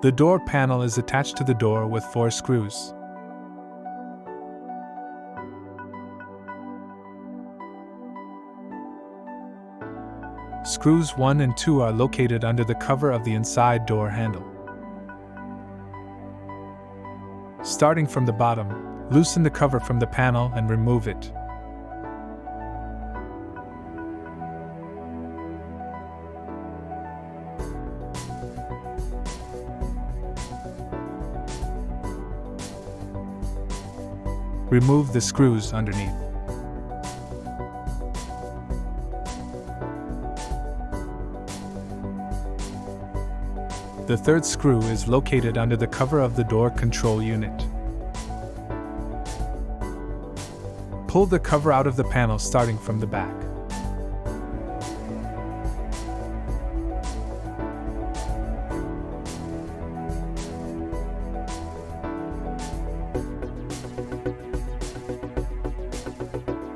The door panel is attached to the door with 4 screws. Screws 1 and 2 are located under the cover of the inside door handle. Starting from the bottom, loosen the cover from the panel and remove it. Remove the screws underneath. The third screw is located under the cover of the door control unit. Pull the cover out of the panel starting from the back.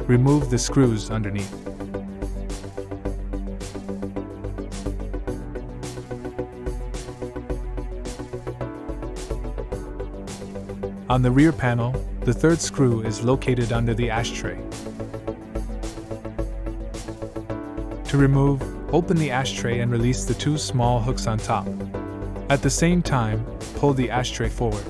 Remove the screws underneath. On the rear panel, the third screw is located under the ashtray. To remove, open the ashtray and release the 2 small hooks on top. At the same time, pull the ashtray forward.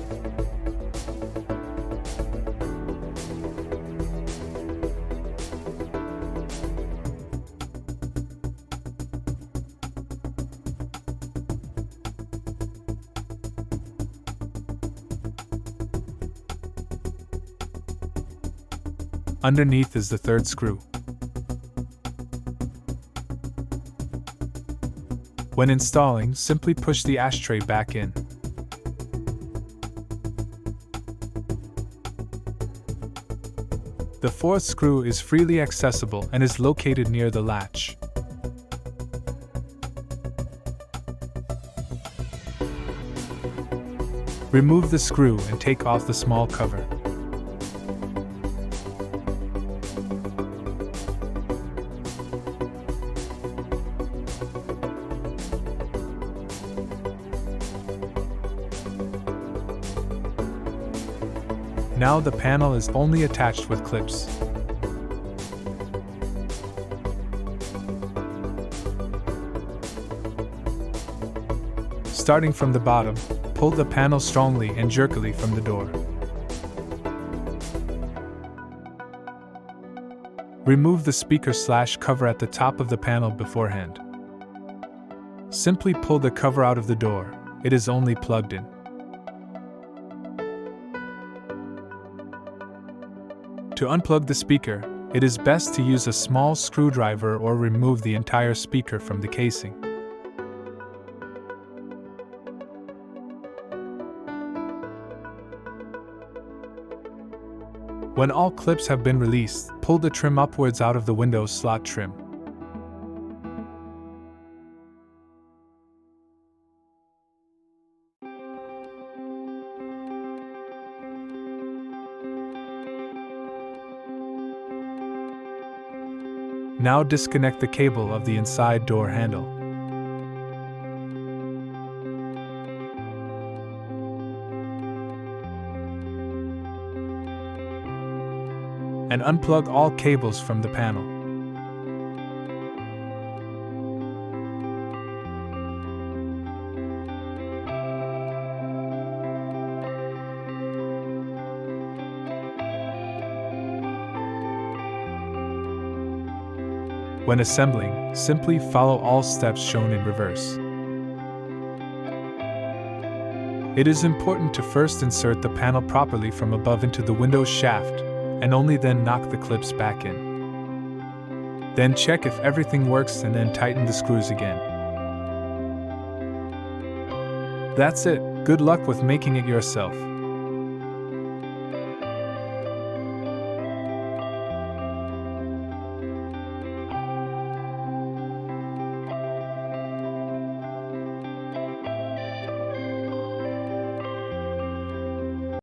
Underneath is the third screw. When installing, simply push the ashtray back in. The fourth screw is freely accessible and is located near the latch. Remove the screw and take off the small cover. Now the panel is only attached with clips. Starting from the bottom, pull the panel strongly and jerkily from the door. Remove the speaker/cover at the top of the panel beforehand. Simply pull the cover out of the door, it is only plugged in. To unplug the speaker, it is best to use a small screwdriver or remove the entire speaker from the casing. When all clips have been released, pull the trim upwards out of the window slot trim. Now disconnect the cable of the inside door handle. And unplug all cables from the panel. When assembling, simply follow all steps shown in reverse. It is important to first insert the panel properly from above into the window shaft, and only then knock the clips back in. Then check if everything works and then tighten the screws again. That's it. Good luck with making it yourself.